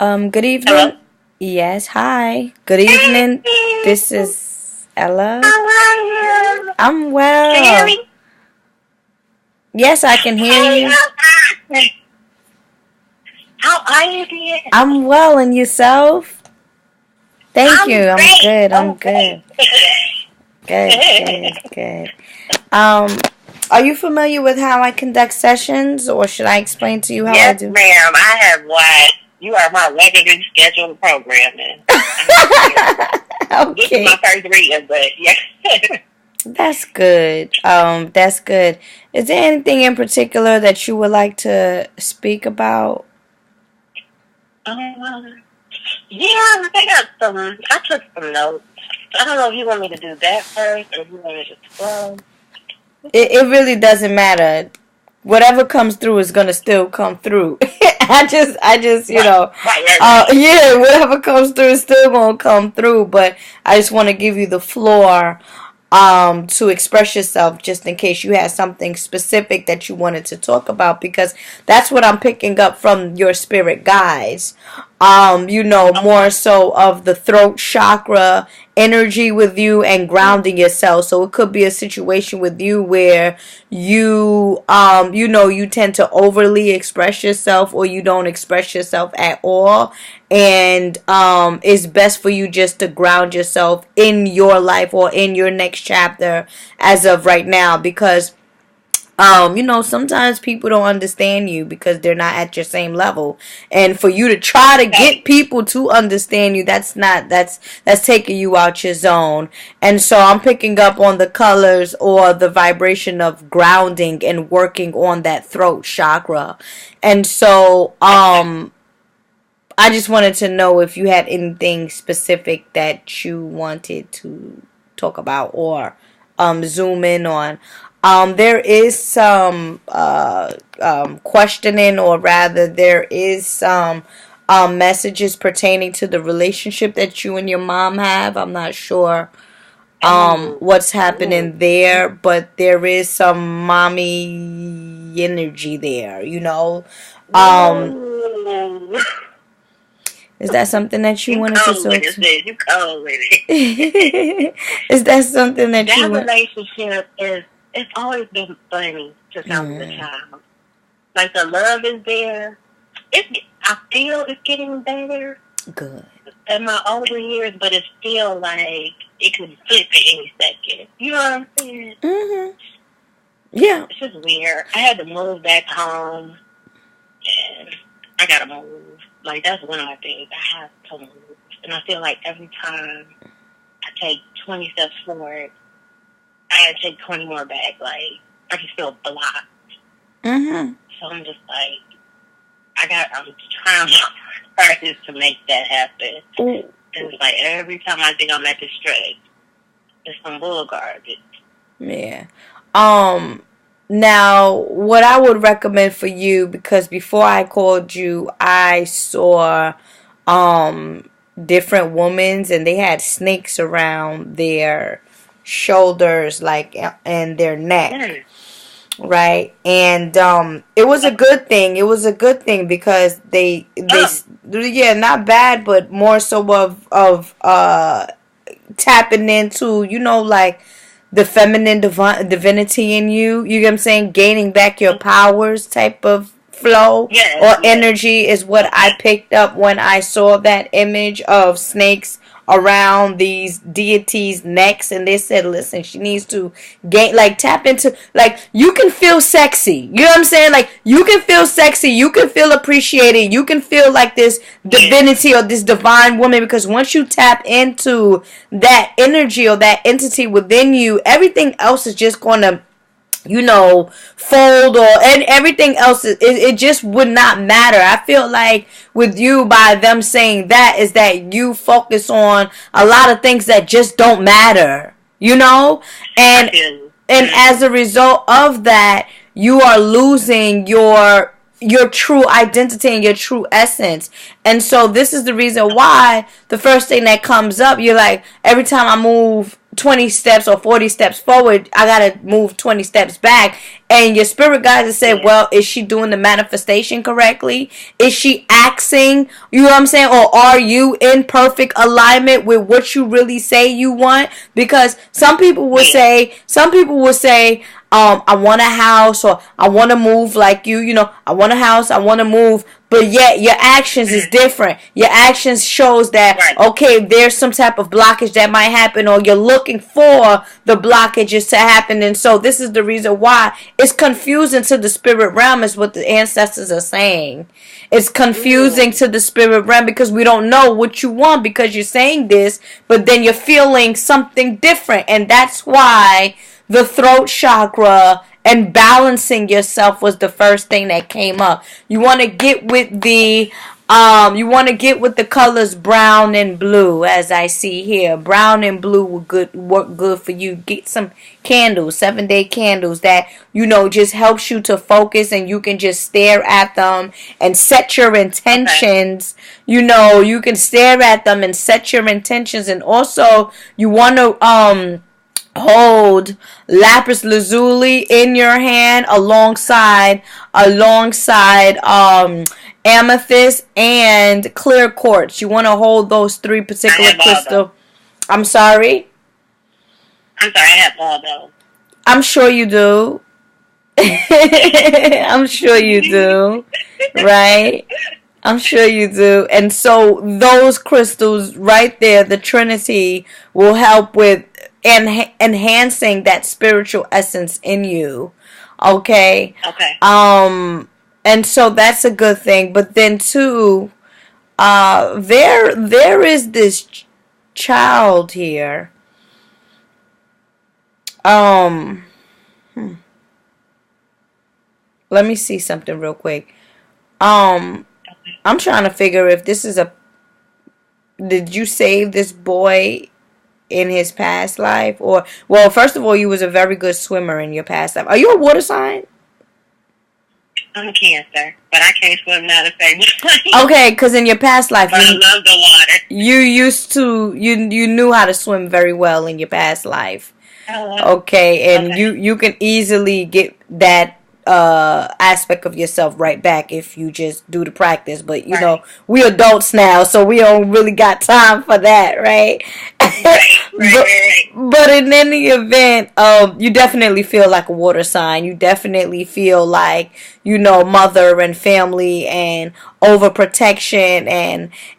Good Hello? evening. Yes, hi. Good evening. This is Ella. How are you? I'm Can you hear well. me? Yes, I can hear you. How are you, dear? I'm well, and yourself? Thank you. I'm I'm great. good. I'm Oh, good. great. Good, good, good. Um, are you familiar with how I conduct sessions, or should I explain to you how I Yes, do? ma'am. I have watched. You are my regularly scheduled programming. I'm familiar. This is my Okay, first reading, but yes. that's good. That's good. Is there anything in particular that you would like to speak about? um, yeah, I got some. I took some notes. I don't know if you want me to do that first or if you want me to just flow. It really doesn't matter. Whatever comes through is gonna still come through. I just Right, right, right, right. yeah, whatever comes through is still gonna come through. But I just want to give you the floor, to express yourself, just in case you had something specific that you wanted to talk about, because that's what I'm picking up from your spirit guides. More Okay. so of the throat chakra energy with you and grounding yourself. So it could be a situation with you where you tend to overly express yourself, or you don't express yourself at all. And it's best for you just to ground yourself in your life or in your next chapter as of right now, because sometimes people don't understand you because they're not at your same level. And for you to try to get Okay. people to understand you, that's taking you out your zone. And so I'm picking up on the colors or the vibration of grounding and working on that throat chakra. And so Okay. I just wanted to know if you had anything specific that you wanted to talk about, or zoom in on. There is some questioning, or rather, there is some messages pertaining to the relationship that you and your mom have. I'm not sure Oh. what's Ooh. happening there, but there is some mommy energy there. Um, Ooh. is that something that you You wanted to cold with talk it, to? sis. You cold with it. Is that something that you That want? relationship it's always been funny since I was a Mm, child. Like the love is there. I feel it's getting better good. in my older years, but it's still like it could flip at any second. You know what I'm saying? Mhm. Yeah. It's just weird. I had to move back home, and I gotta move. Like that's one of my things. I have to move, and I feel like every time I take 20 steps forward, I gotta take 20 more back. Like I just feel blocked. Mhm. So I'm just like, I'm trying my hardest to make that happen. Ooh, And it's like every time I think I'm at the stretch, it's some bull garbage. yeah. Um. Now, what I would recommend for you, because before I called you, I saw um different women's, and they had snakes around their shoulders, like, and their neck. Mm. Right, and it was a Okay. good thing. It was a good thing because they Oh, yeah, not bad, but more so of tapping into, like, the feminine divinity in you. You get what I'm saying? Gaining back your powers type of flow yes, or yes. energy is what I Okay. picked up when I saw that image of snakes around these deities' necks. And they said, listen, she needs to tap into, like, you can feel sexy. You know what I'm saying? Like, you can feel sexy. You can feel appreciated. You can feel like this Yeah. divinity or this divine woman, because once you tap into that energy or that entity within you, everything else is just going to, fold, or and everything else, it just would not matter. I feel like with you, by them saying that, is that you focus on a lot of things that just don't matter, I and feel you. as Mm-hmm. a result of that, you are losing your true identity and your true essence. And so this is the reason Okay. why the first thing that comes up, you're like, every time I move 20 steps or 40 steps forward, I gotta move 20 steps back. And your spirit guides have said, well, is she doing the manifestation correctly? Is she asking, you know what I'm saying? Or are you in perfect alignment with what you really say you want? Because some people will say, I want a house, or I want to move like you know, I want a house, I want to move, but yet your actions is different. Your actions shows that, okay, there's some type of blockage that might happen, or you're looking for the blockages to happen. And so this is the reason why it's confusing to the spirit realm, is what the ancestors are saying. It's confusing to the spirit realm because we don't know what you want, because you're saying this, but then you're feeling something different. And that's why the throat chakra and balancing yourself was the first thing that came up. You want to get with the colors brown and blue, as I see here. Brown and blue will work good for you. Get some candles, 7-day candles that, you know, just helps you to focus, and you can just stare at them and set your intentions. You know, you can stare at them and set your intentions. And also you want to hold lapis lazuli in your hand alongside amethyst and clear quartz. You want to hold those 3 particular crystals. I'm sorry, I have all those. I'm sure you do. I'm sure you do. Right? I'm sure you do. And so those crystals right there, the Trinity, will help with enhancing that spiritual essence in you. Okay. And so that's a good thing. But then too, there is this child here. Let me see something real quick. I'm trying to figure if this is did you save this boy in his past life? Or, well, first of all, you was a very good swimmer in your past life. Are you a water sign? I'm Cancer, but I can't swim now to save life. Okay, because in your past life, I love the water. You knew how to swim very well in your past life. Okay, and you can easily get that aspect of yourself right back if you just do the practice. But you know, we adults now, so we don't really got time for that, right? But in any event, you definitely feel like a water sign. You definitely feel like, you know, mother and family and overprotection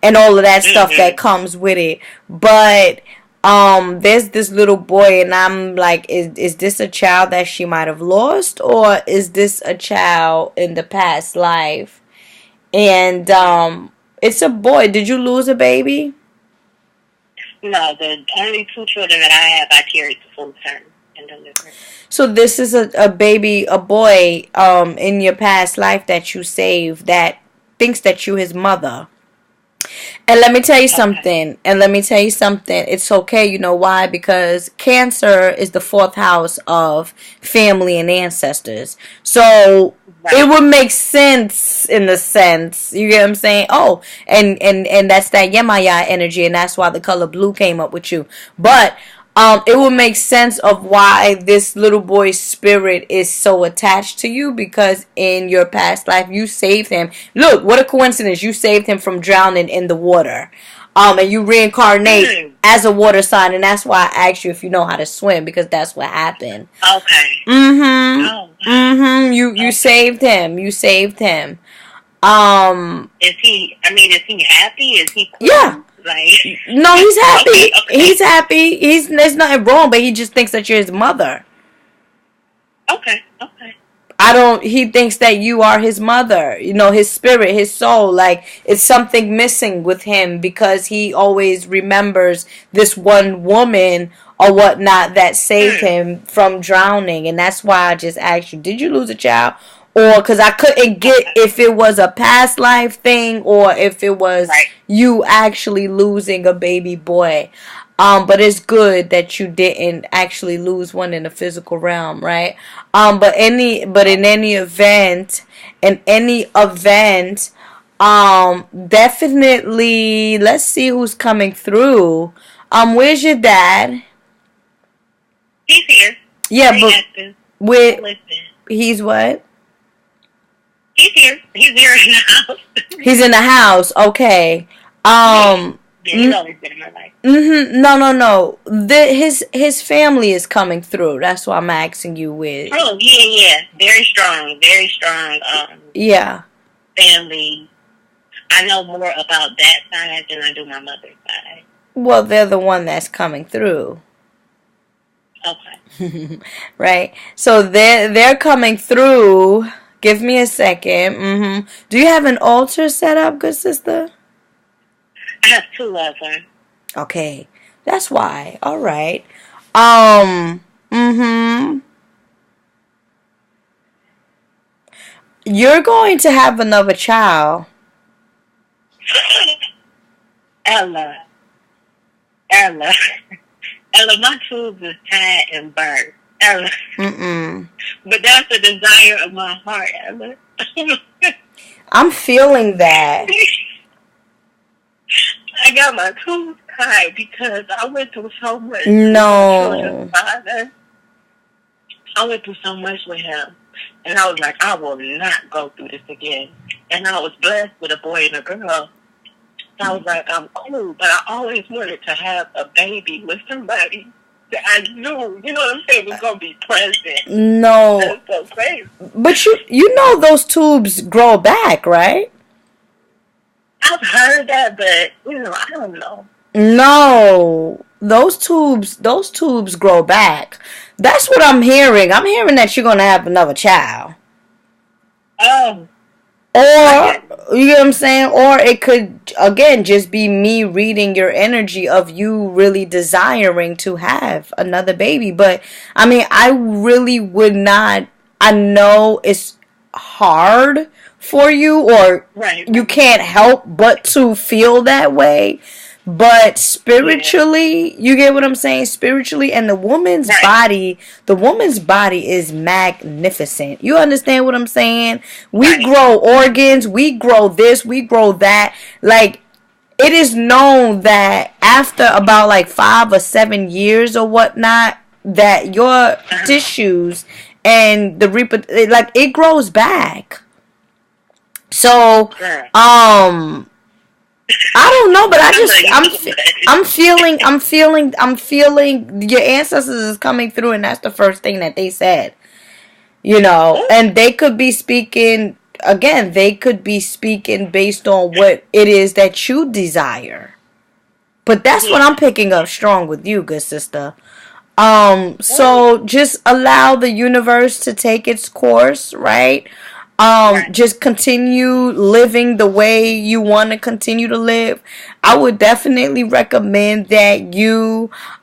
and all of that stuff that comes with it. But there's this little boy, and I'm like, is this a child that she might have lost, or is this a child in the past life? And it's a boy. Did you lose a baby? No, the only 2 children that I have, I carried to full term and delivered. So this is a baby, a boy, in your past life that you saved, that thinks that you his mother. And let me tell you something. It's okay. You know why? Because Cancer is the 4th house of family and ancestors. So it would make sense in the sense, you get what I'm saying? Oh, and that's that Yemaya energy, and that's why the color blue came up with you. But it would make sense of why this little boy's spirit is so attached to you, because in your past life you saved him. Look, what a coincidence. You saved him from drowning in the water. And you reincarnate as a water sign, and that's why I asked you if you know how to swim, because that's what happened. Okay. You saved him. You saved him. Is he happy? Is he cool? Yeah. Like, no, he's happy. Okay. He's happy. There's nothing wrong, but he just thinks that you're his mother. Okay. He thinks that you are his mother. You know, his spirit, his soul. Like, it's something missing with him, because he always remembers this one woman or whatnot that saved him from drowning. And that's why I just asked you, did you lose a child? Or, because I couldn't get if it was a past life thing, or if it was you actually losing a baby boy. But it's good that you didn't actually lose one in the physical realm, right? But in any event, definitely, let's see who's coming through. Where's your dad? He's here. Yeah, but active. with Listen. he's what? He's here. He's here in the house. He's in the house. Okay. Yeah, he's always been in my life. No. His family is coming through. That's why I'm asking you with. Oh, yeah. Very strong. Very strong. Yeah. Family. I know more about that side than I do my mother's side. Well, they're the one that's coming through. Okay. Right. So they're coming through. Give me a second. Do you have an altar set up, good sister? I have 2 of them. Okay. That's why. All right. You're going to have another child. Ella, my tubes is tied and burnt. Ella. But that's the desire of my heart, Ella. I'm feeling that. I got my tubes tied because I went through so much. No. I went through so much with him. And I was like, I will not go through this again. And I was blessed with a boy and a girl. So I was like, I'm cool. But I always wanted to have a baby with somebody that I knew, you know what I'm saying, was going to be present. No. That's so crazy. But you know those tubes grow back, right? I've heard that, but, I don't know. No. Those tubes grow back. That's what I'm hearing. I'm hearing that you're going to have another child. Oh. Or, you know what I'm saying? Or it could, again, just be me reading your energy of you really desiring to have another baby. But, I mean, I really would not, I know it's hard for you, or you can't help but to feel that way. But spiritually, you get what I'm saying? Spiritually, and the woman's body is magnificent. You understand what I'm saying? We grow organs, we grow this, we grow that. Like, it is known that after about like 5 or 7 years or whatnot, that your tissues and it grows back. So, I don't know, but I'm feeling your ancestors is coming through, and that's the first thing that they said. And they could be speaking, again, based on what it is that you desire. But that's what I'm picking up strong with you, good sister. So just allow the universe to take its course, right? Just continue living the way you want to continue to live. I would definitely recommend that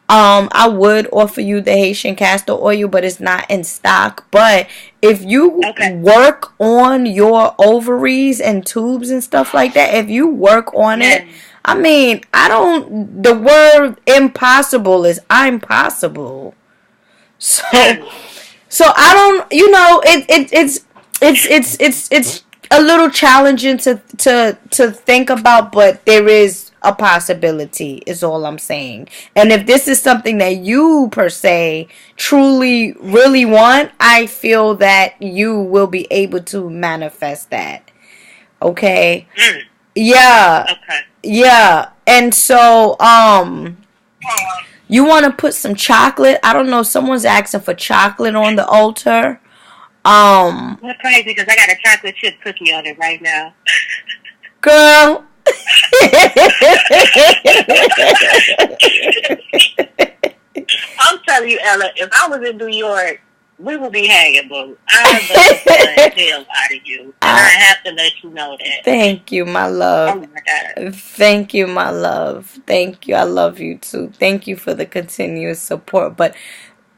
I would offer you the Haitian castor oil, but it's not in stock. But if you work on your ovaries and tubes and stuff like that, if you work on it, I mean, the word impossible is I'm possible. So I don't, it's a little challenging to think about, but there is a possibility, is all I'm saying. And if this is something that you per se truly really want, I feel that you will be able to manifest that. Okay? Yeah. Okay. Yeah. And so you want to put some chocolate. I don't know, someone's asking for chocolate on the altar. That's crazy because I got a chocolate chip cookie on it right now. Girl. I'm telling you, Ella, if I was in New York, we would be hanging, boo. I love the hell out of you. And I have to let you know that. Thank you, my love. Oh, my God. Thank you, my love. Thank you. I love you, too. Thank you for the continuous support. But,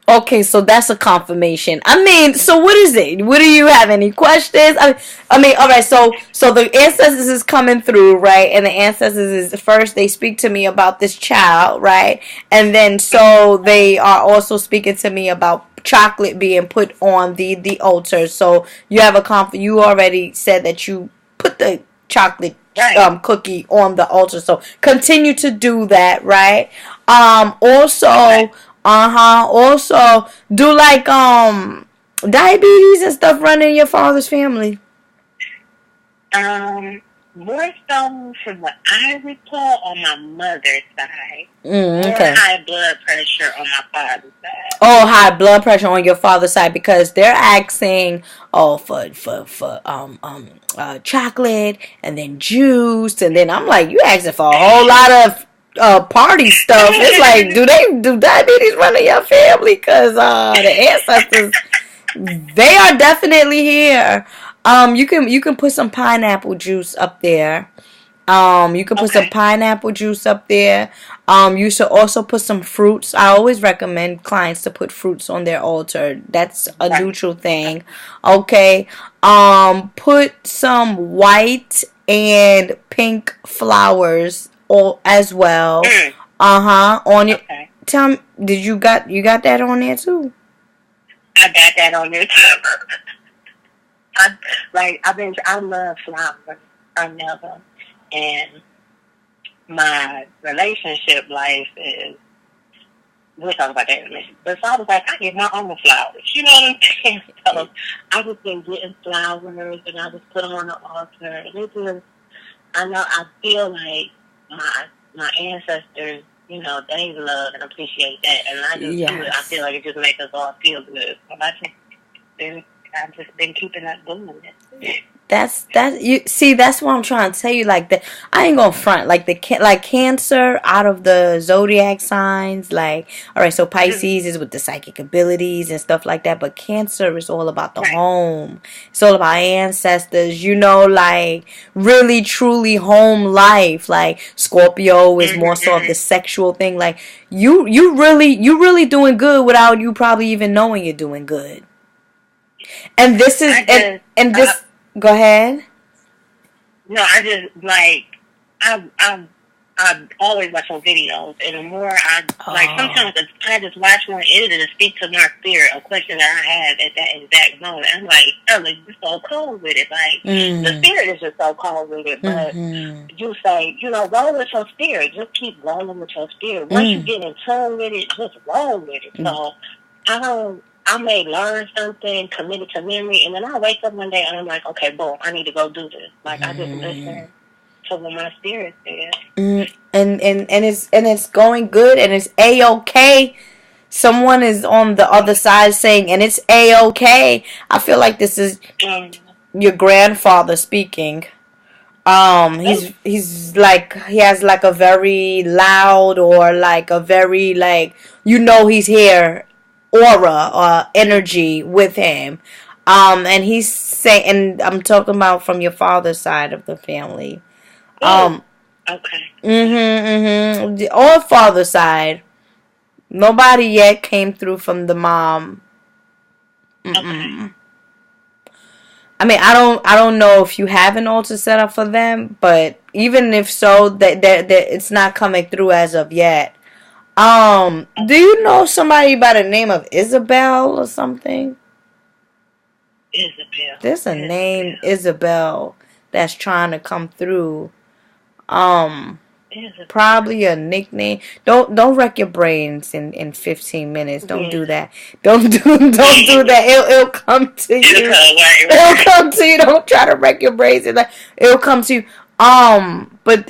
okay, so that's a confirmation. I mean, so what is it? Do you have any questions? I mean, all right, so the ancestors is coming through, right? And the ancestors is, first they speak to me about this child, right? And then so they are also speaking to me about chocolate being put on the altar. So you have you already said that you put the chocolate cookie on the altar. So continue to do that, right? Also, Also, do like diabetes and stuff run in your father's family? More so from what I recall on my mother's side. More Okay. high blood pressure on my father's side. Oh, high blood pressure on your father's side because they're asking, oh, for chocolate and then juice, and then I'm like, you asking for a whole lot of party stuff. It's like, do diabetes run in your family? Cause the ancestors, they are definitely here. You can put some pineapple juice up there. You can put some pineapple juice up there. You should also put some fruits. I always recommend clients to put fruits on their altar. That's a neutral thing. Okay. Put some white and pink flowers as well. On your. Tell me, did you got that on there too? I got that on there too. I love flowers. I love them. And my relationship life is, we'll talk about that in a minute. But so I was like, I get my own flowers. You know what I'm saying? So I just been getting flowers and I just put them on the altar. And it just, I feel like my ancestors, you know, they love and appreciate that. And I just do it. I feel like it just makes us all feel good. So I've just been keeping up doing it. That's what I'm trying to tell you. Like that, I ain't gonna front. Like Cancer out of the zodiac signs. Like, all right, so Pisces is with the psychic abilities and stuff like that. But Cancer is all about the home. It's all about ancestors. You know, like really truly home life. Like Scorpio is more so of the sexual thing. Like you really doing good without you probably even knowing you're doing good. And this is and this. Go ahead. No, I just like I'm always watching videos, and the more like sometimes I just watch one editor to speak to my spirit a question that I have at that exact moment. I'm like, you're so cool with it. Like the spirit is just so cool with it. But you say, roll with your spirit. Just keep rolling with your spirit. Once you get in tune with it, just roll with it. So I may learn something, commit it to memory, and then I wake up one day and I'm like, okay, boom, I need to go do this. Like I just listen to what my spirit says. And it's going good, and it's A-okay. Someone is on the other side saying, and it's A-okay. I feel like this is your grandfather speaking. He's like, he has like a very loud or like a very like, he's here aura or energy with him. And he's saying, and I'm talking about from your father's side of the family. Okay. Or father's side. Nobody yet came through from the mom. Okay. I mean, I don't know if you have an altar set up for them, but even if so, that it's not coming through as of yet. Do you know somebody by the name of Isabel or something? Isabel. There's a name Isabel that's trying to come through. Probably a nickname. Don't wreck your brains in 15 minutes. Don't do that. Don't do that. It'll come to you. It'll come to you. Don't try to wreck your brains. It'll come to you. But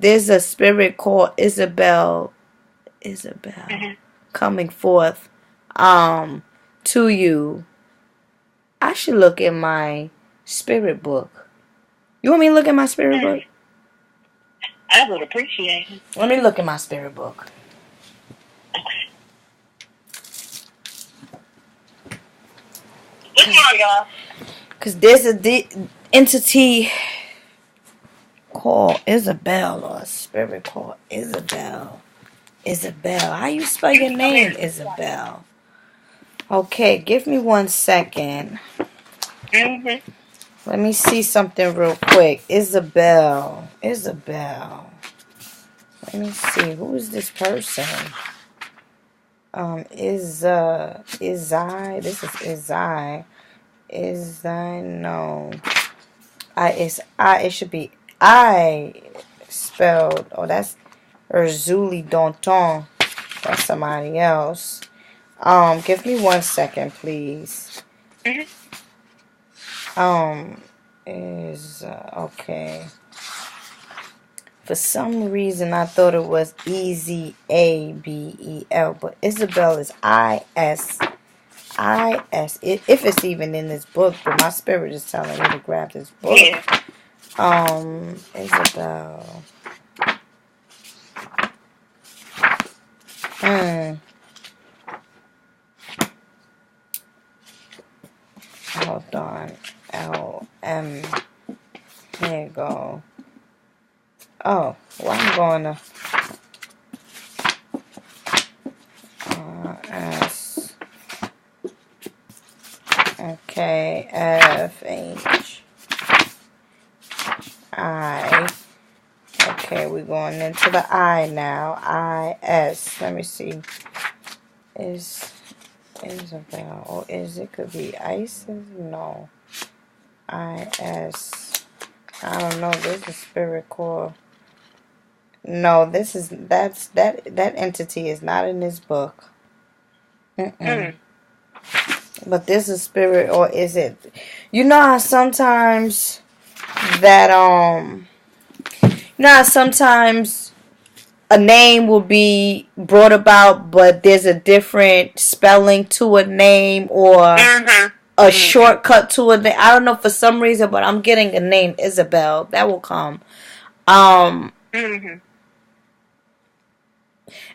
there's a spirit called Isabel coming forth to you. I should look in my spirit book. You want me to look at my spirit book? I would appreciate it. Let me look at my spirit book. Okay. What's wrong, y'all? Because there's a entity called Isabel, or a spirit called Isabel. Isabel. How you spell your name, Isabel? Okay, give me 1 second. Let me see something real quick. Isabel. Let me see. Who is this person? Izai. This is Izai. No. It should be I spelled. Oh, that's Urzuli Danton. That's somebody else. Give me 1 second, please. Is okay. For some reason, I thought it was Ezabel, but Isabel is IS. If it's even in this book, but my spirit is telling me to grab this book. Yeah. Isabel. Hold on. LM. Here you go. Oh, well, I'm going to S. Okay, FH. I. Okay, we're going into the I now. IS. Let me see. Is Isabel, or it could be Isis? No. IS. I don't know. This is spirit core. No, that entity is not in this book. But this is spirit, or is it? You know how sometimes that sometimes a name will be brought about, but there's a different spelling to a name or a shortcut to a name. I don't know for some reason, but I'm getting a name Isabel. That will come.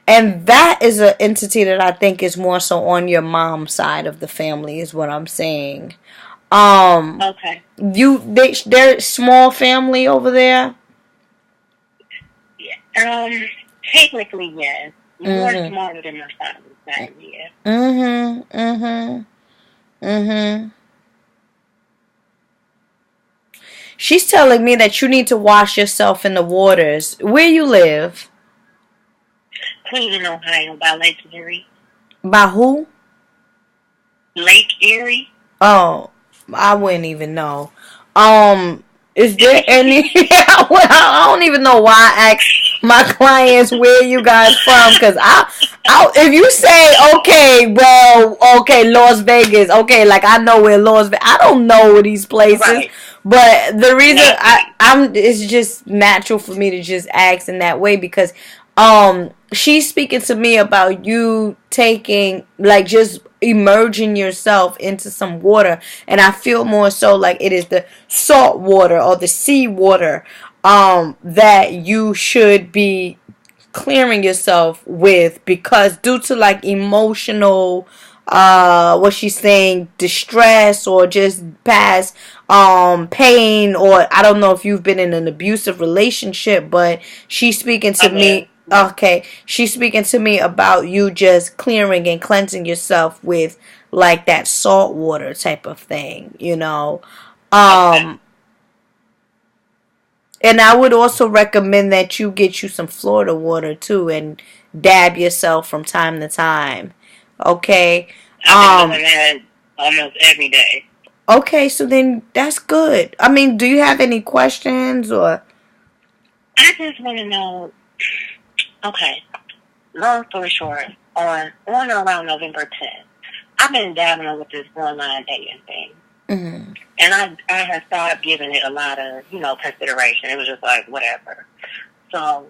And that is an entity that I think is more so on your mom's side of the family, is what I'm saying. Okay. They're small family over there. Yeah. Technically, yes. More smaller than my father's side, yeah. She's telling me that you need to wash yourself in the waters. Where you live? Cleveland, Ohio, by Lake Erie. By who? Lake Erie. Oh, I wouldn't even know. Is there any? I don't even know why I ask my clients where you guys from, because if you say okay, Las Vegas, okay, like I know where Las Vegas. I don't know these places, right. But the reason it's just natural for me to just ask in that way because she's speaking to me about you taking, like, just immerging yourself into some water, and I feel more so like it is the salt water or the sea water that you should be clearing yourself with, because due to like emotional what she's saying, distress or just past pain, or I don't know if you've been in an abusive relationship, but she's speaking to me. Okay, she's speaking to me about you just clearing and cleansing yourself with like that salt water type of thing, you know. And I would also recommend that you get you some Florida water too and dab yourself from time to time. Okay. I've been doing that almost every day. Okay, so then that's good. I mean, do you have any questions or? I just want to know. Okay, long story short, on or around November 10th, I've been dabbling with this online dating thing. And I had started giving it a lot of, consideration. It was just like, whatever. So,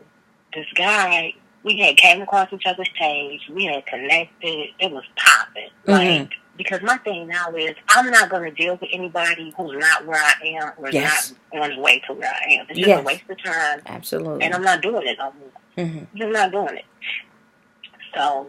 this guy, we had came across each other's page. We had connected. It was popping. Like, because my thing now is, I'm not going to deal with anybody who's not where I am or not on the way to where I am. It's just a waste of time. Absolutely. And I'm not doing it no more. Just not doing it. So,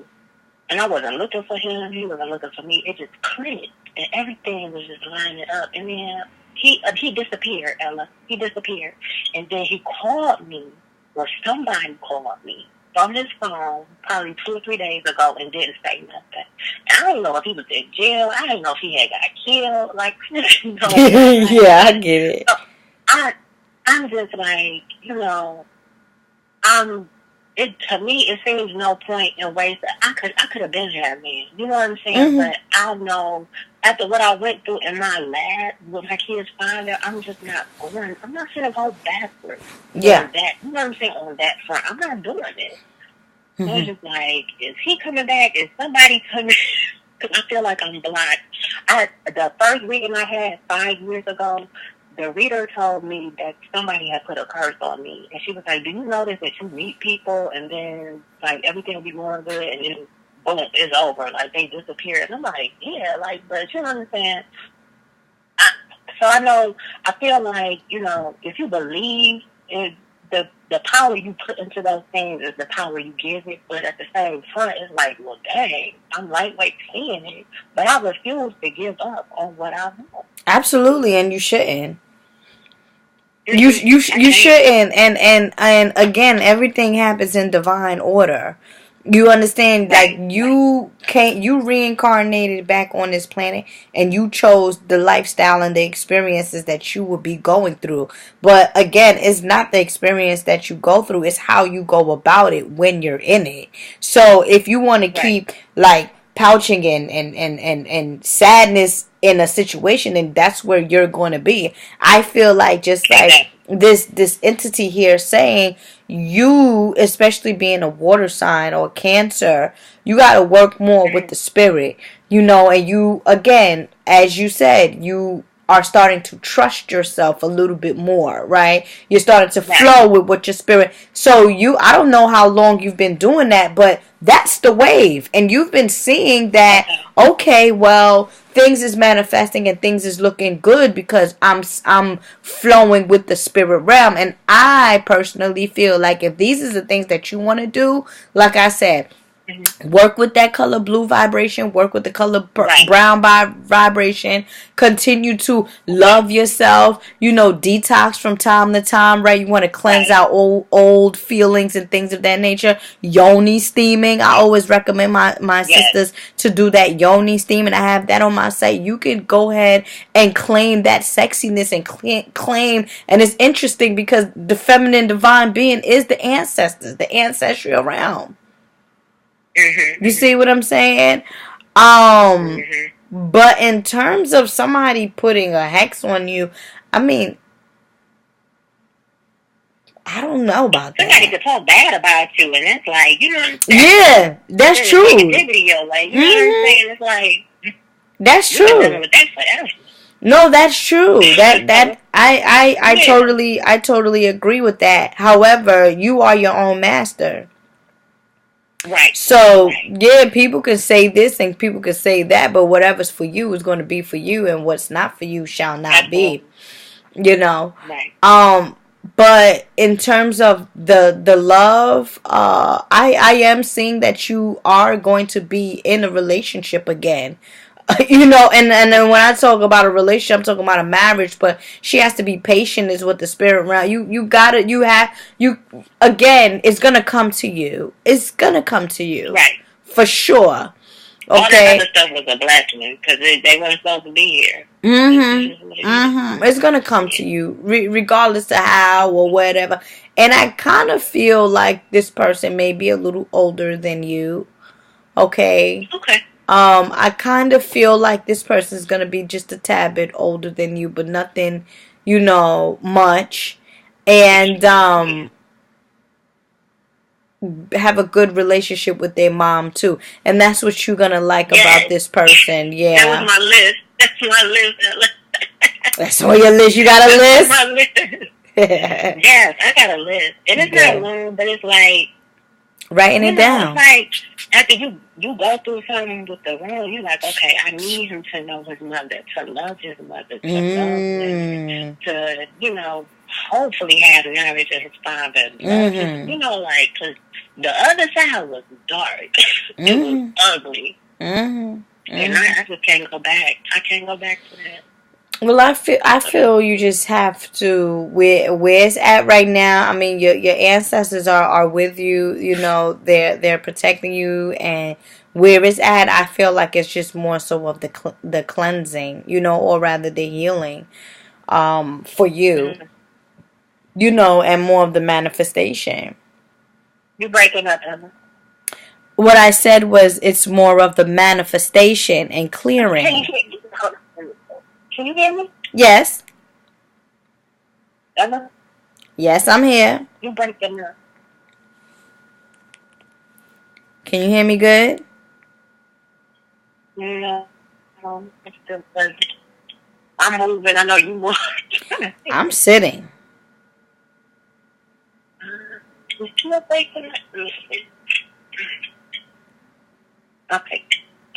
and I wasn't looking for him. He wasn't looking for me. It just clicked. And everything was just lining up. And then he disappeared, Ella. He disappeared. And then he called me, or somebody called me from his phone probably 2 or 3 days ago and didn't say nothing. And I don't know if he was in jail. I didn't know if he had got killed. Like, yeah, I get it. So I'm just like, to me, it seems no point in ways that I could have been there, man. You know what I'm saying? But I know after what I went through in my lab with my kids find out, I'm just not going. I'm not going to go backwards. Yeah. That, you know what I'm saying? On that front, I'm not doing it. So it's just like, is he coming back? Is somebody coming? Because I feel like I'm blocked. The first reading I had 5 years ago, the reader told me that somebody had put a curse on me. And she was like, do you notice that you meet people and then, like, everything will be going good and then, boom, it's over. Like, they disappear. And I'm like, yeah, like, but you understand? So I feel like, if you believe in the power you put into those things is the power you give it. But at the same time, it's like, well, dang, I'm lightweight seeing it. But I refuse to give up on what I want. Absolutely, and you shouldn't. You shouldn't, and again, everything happens in divine order. You understand? Like, you reincarnated back on this planet, and you chose the lifestyle and the experiences that you will be going through. But again, it's not the experience that you go through; it's how you go about it when you're in it. So if you want to keep like pouching and sadness in a situation, and that's where you're going to be. I feel like just like this entity here saying, you, especially being a water sign or Cancer, you got to work more with the spirit, and you, again, as you said, you are starting to trust yourself a little bit more, right? You're starting to flow with what your spirit. So I don't know how long you've been doing that, but that's the wave. And you've been seeing that, okay, well, things is manifesting and things is looking good because I'm flowing with the spirit realm. And I personally feel like if these are the things that you want to do, like I said, work with that color blue vibration, work with the color brown vibration, continue to love yourself, detox from time to time, right? You want to cleanse out old feelings and things of that nature. Yoni steaming, I always recommend my sisters to do that yoni steaming. I have that on my site. You can go ahead and claim that sexiness and claim, and it's interesting because the feminine divine being is the ancestors, the ancestral realm. You see what I'm saying? But in terms of somebody putting a hex on you, I mean, I don't know about that. Somebody could talk bad about you, and it's like, you know what I'm saying? Yeah, that's true. Negativity, like, you know what I'm saying? It's like, that's true. No, that's true. I totally agree with that. However, you are your own master. Right. So, yeah, people can say this and people can say that, but whatever's for you is going to be for you, and what's not for you shall not be. Right. But in terms of the love, I am seeing that you are going to be in a relationship again. And then when I talk about a relationship, I'm talking about a marriage, but she has to be patient is what the spirit realm. Again, it's going to come to you. It's going to come to you. Right. For sure. Okay. All that other stuff was a blessing because they weren't supposed to be here. It's going to come to you regardless of how or whatever. And I kind of feel like this person may be a little older than you. Okay. I kind of feel like this person is going to be just a tad bit older than you, but nothing, much. And have a good relationship with their mom, too. And that's what you're going to like about this person. Yeah. That was my list. That's my list. That's on your list. You got a list? My list. Yes, I got a list. And it's not long, but it's like... Writing it down. It's like, after you go through something with the world, you're like, okay, I need him to know his mother, to love his mother, to love him, to, hopefully have knowledge of his father. Because the other side was dark. It was ugly. And I just can't go back. I can't go back to that. Well, I feel you just have to where it's at right now. I mean, your ancestors are with you. They're protecting you, and where it's at, I feel like it's just more so of the cleansing, or rather the healing, for you, and more of the manifestation. You're breaking up, Emma. What I said was it's more of the manifestation and clearing. Can you hear me? Yes. Emma? Yes, I'm here. You breaking up. Can you hear me good? No, it's still buzzing. I'm moving. I know you moving. I'm sitting. Is still bacon? Let me see. Okay.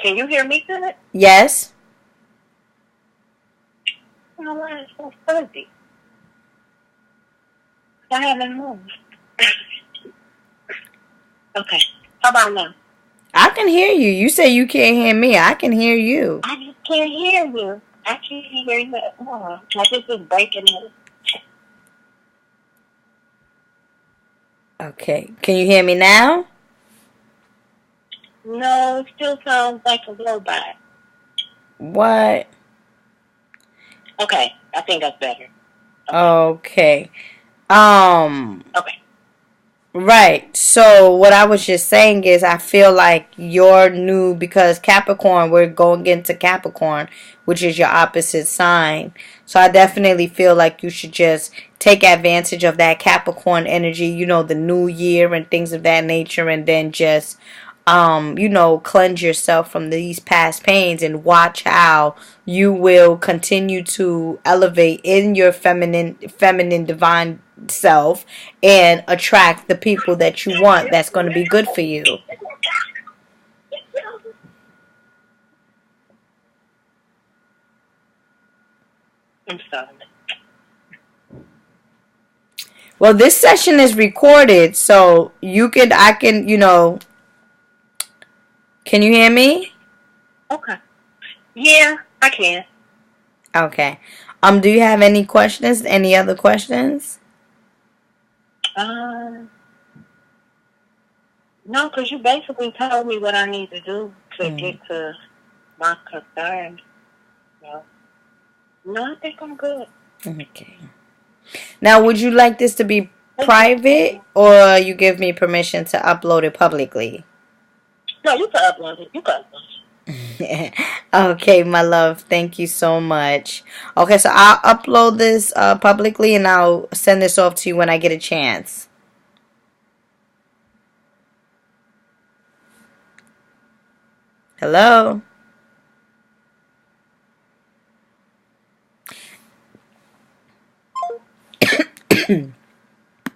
Can you hear me good? Yes. No, why it's so fuzzy. I haven't moved. Okay. How about now? I can hear you. You say you can't hear me. I can hear you. I just can't hear you. I can't hear you at all. I think it's breaking up. Okay. Can you hear me now? No, it still sounds like a robot. What? Okay. I think that's better. Okay. Okay. Right. So what I was just saying is I feel like you're new because Capricorn, we're going into Capricorn, which is your opposite sign. So I definitely feel like you should just take advantage of that Capricorn energy, you know, the new year and things of that nature, and then just cleanse yourself from these past pains and watch how you will continue to elevate in your feminine divine self and attract the people that you want that's going to be good for you. I'm sorry. Well, this session is recorded, so I can, can you hear me? Okay. Yeah, I can. Okay. Do you have any questions? Any other questions? No, because you basically told me what I need to do to get to my concerns. No, I think I'm good. Okay. Now, would you like this to be private, or you give me permission to upload it publicly? No, you can upload it. You can upload it. Okay, my love. Thank you so much. Okay, so I'll upload this publicly, and I'll send this off to you when I get a chance. Hello?